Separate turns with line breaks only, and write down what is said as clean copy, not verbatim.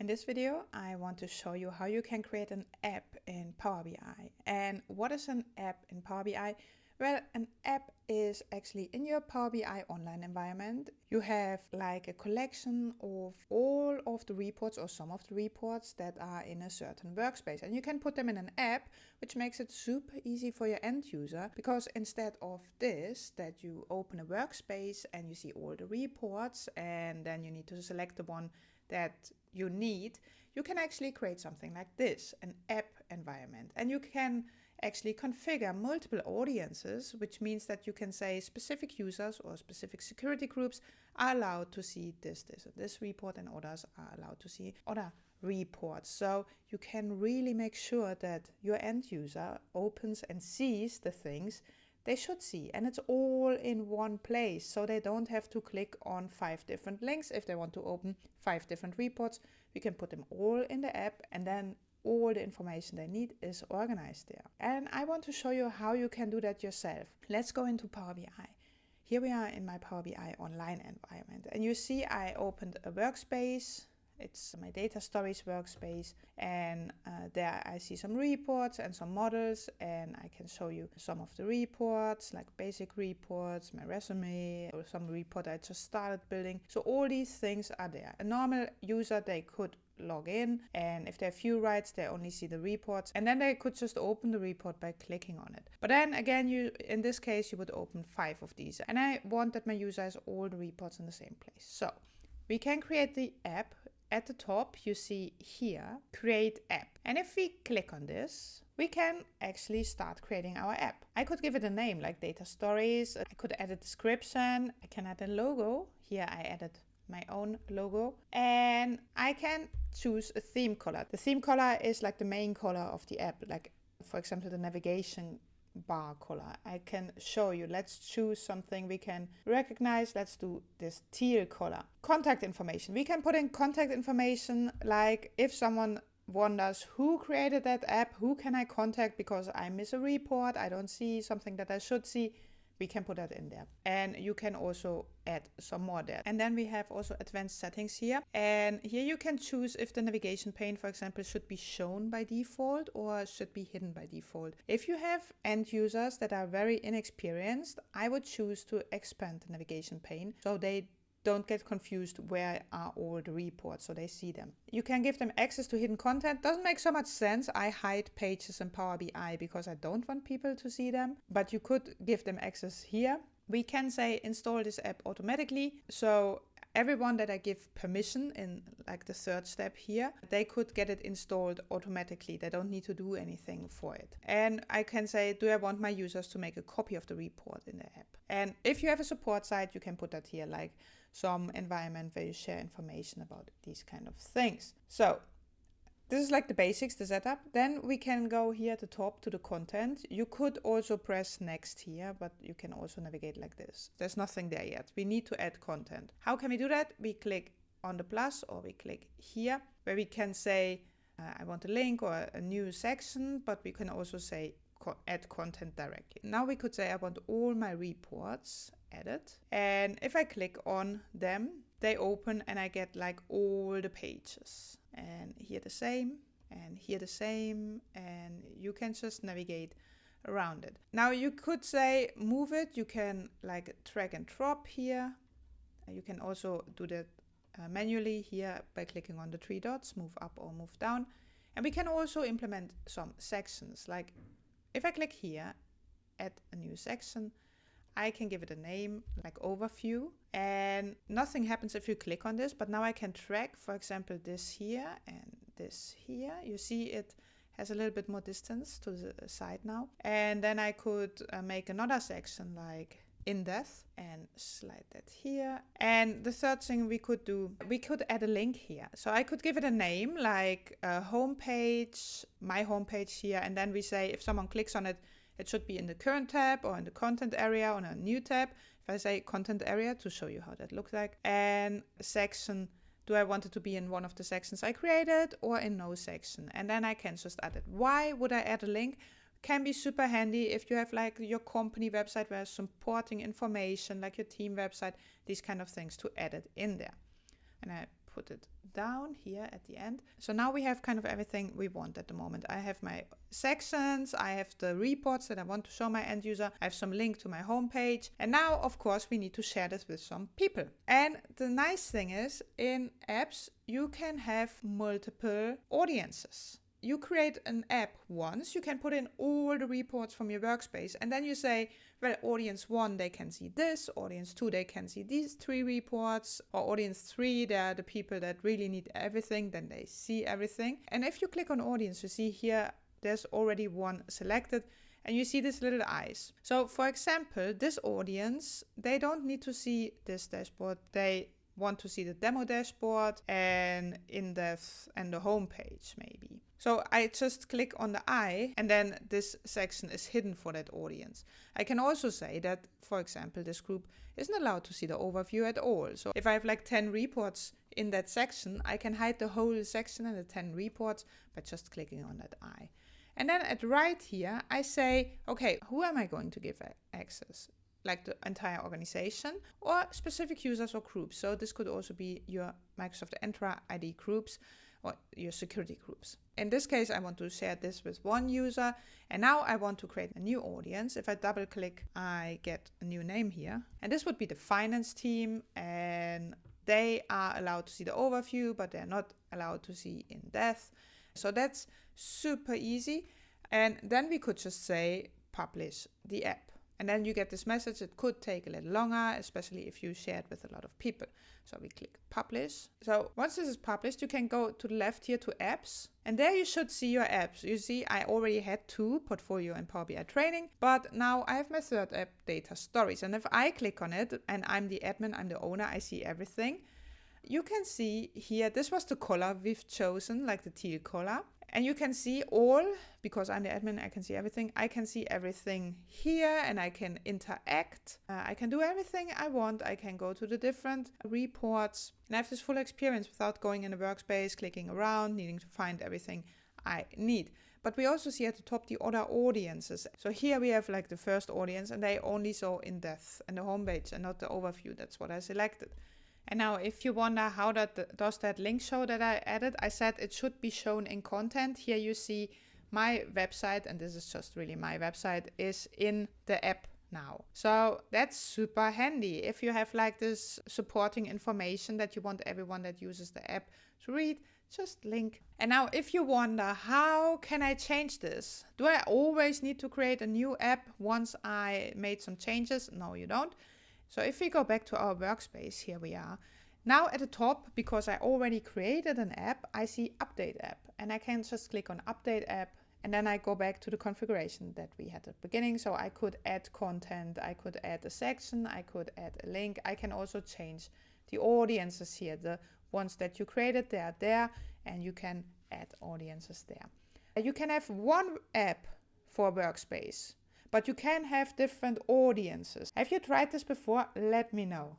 In this video, I want to show you how you can create an app in Power BI. And what is an app in Power BI? Well, an app is actually in your Power BI online environment. You have like a collection of all of the reports or some of the reports that are in a certain workspace. And you can put them in an app, which makes it super easy for your end user, because instead of this, that you open a workspace and you see all the reports and then you need to select the one that you need, you can actually create something like this, an app environment. And you can actually configure multiple audiences, which means that you can say specific users or specific security groups are allowed to see this and this report, and others are allowed to see other reports. So you can really make sure that your end user opens and sees the things they should see, and it's all in one place, so they don't have to click on 5 different links. If they want to open 5 different reports, we can put them all in the app, and then all the information they need is organized there. And I want to show you how you can do that yourself. Let's go into Power BI. Here we are in my Power BI online environment, and you see I opened a workspace. It's my data stories workspace, and there I see some reports and some models, and I can show you some of the reports, like basic reports, my resume, or some report I just started building. So all these things are there. A normal user, they could log in, and if they have few rights, they only see the reports, and then they could just open the report by clicking on it. But then again, in this case, you would open 5 of these, and I want that my user has all the reports in the same place. So we can create the app. At the top, you see here, create app. And if we click on this, we can actually start creating our app. I could give it a name like data stories. I could add a description. I can add a logo. Here I added my own logo, and I can choose a theme color. The theme color is like the main color of the app, like for example the navigation bar color. I can show you. Let's choose something we can recognize. Let's do this teal color. Contact information. We can put in contact information, like if someone wonders who created that app, who can I contact because I miss a report, I don't see something that I should see. We can put that in there, and you can also add some more there. And then we have also advanced settings here, and here you can choose if the navigation pane, for example, should be shown by default or should be hidden by default. If you have end users that are very inexperienced, I would choose to expand the navigation pane so they don't get confused where are all the reports, so they see them. You can give them access to hidden content. Doesn't make so much sense. I hide pages in Power BI because I don't want people to see them, but you could give them access here. We can say install this app automatically, so everyone that I give permission in like the third step here, they could get it installed automatically. They don't need to do anything for it. And I can say, do I want my users to make a copy of the report in the app? And if you have a support site, you can put that here, like some environment where you share information about these kind of things. So this is like the basics, the setup. Then we can go here at the top to the content. You could also press next here, but you can also navigate like this. There's nothing there yet. We need to add content. How can we do that? We click on the plus, or we click here where we can say, I want a link or a new section, but we can also say add content directly. Now we could say I want all my reports added, and if I click on them, they open and I get like all the pages, and here the same, and here the same, and you can just navigate around it. Now you could say move it. You can like drag and drop here. You can also do that manually here by clicking on the 3 dots, move up or move down. And we can also implement some sections. Like if I click here, add a new section, I can give it a name like overview, and nothing happens if you click on this, but now I can track, for example, this here and this here. You see it has a little bit more distance to the side now. And then I could make another section like in depth and slide that here. And the third thing we could do, we could add a link here. So I could give it a name like a homepage, my homepage here, and then we say if someone clicks on it, it should be in the current tab or in the content area or in a new tab. If I say content area, to show you how that looks like. And section, do I want it to be in one of the sections I created or in no section? And then I can just add it. Why would I add a link? Can be super handy if you have like your company website where supporting information, like your team website, these kind of things, to add it in there. And I put it down here at the end. So now we have kind of everything we want at the moment. I have my sections, I have the reports that I want to show my end user, I have some link to my homepage, and now of course we need to share this with some people. And the nice thing is, in apps you can have multiple audiences. You create an app once, you can put in all the reports from your workspace, and then you say, well, audience 1, they can see this, audience 2, they can see these 3 reports, or audience 3, they're the people that really need everything, then they see everything. And if you click on audience, you see here, there's already one selected, and you see these little eyes. So for example, this audience, they don't need to see this dashboard, they want to see the demo dashboard and in-depth and the home page maybe. So I just click on the eye, and then this section is hidden for that audience. I can also say that, for example, this group isn't allowed to see the overview at all. So if I have like 10 reports in that section, I can hide the whole section and the 10 reports by just clicking on that eye. And then at right here, I say, okay, who am I going to give access? Like the entire organization or specific users or groups. So this could also be your Microsoft Entra ID groups or your security groups. In this case, I want to share this with one user, and now I want to create a new audience. If I double click, I get a new name here, and this would be the finance team, and they are allowed to see the overview, but they're not allowed to see in depth. So that's super easy. And then we could just say publish the app. And then you get this message. It could take a little longer, especially if you share it with a lot of people. So we click publish. So once this is published, you can go to the left here to apps. And there you should see your apps. You see, I already had 2, Portfolio and Power BI Training. But now I have my third app, Data Stories. And if I click on it, and I'm the admin, I'm the owner, I see everything. You can see here, this was the color we've chosen, like the teal color. And you can see all, because I'm the admin, I can see everything. I can see everything here, and I can interact. I can do everything I want. I can go to the different reports, and I have this full experience without going in the workspace, clicking around, needing to find everything I need. But we also see at the top the other audiences. So here we have like the first audience, and they only saw in depth and the homepage and not the overview. That's what I selected. And now if you wonder how does that link show that I added, I said it should be shown in content. Here you see my website, and this is just really my website, is in the app now. So that's super handy. If you have like this supporting information that you want everyone that uses the app to read, just link. And now if you wonder, how can I change this? Do I always need to create a new app once I made some changes? No, you don't. So if we go back to our workspace, here we are. Now at the top, because I already created an app, I see Update App. And I can just click on Update App, and then I go back to the configuration that we had at the beginning. So I could add content, I could add a section, I could add a link. I can also change the audiences here. The ones that you created, they are there, and you can add audiences there. You can have one app for workspace, but you can have different audiences. Have you tried this before? Let me know.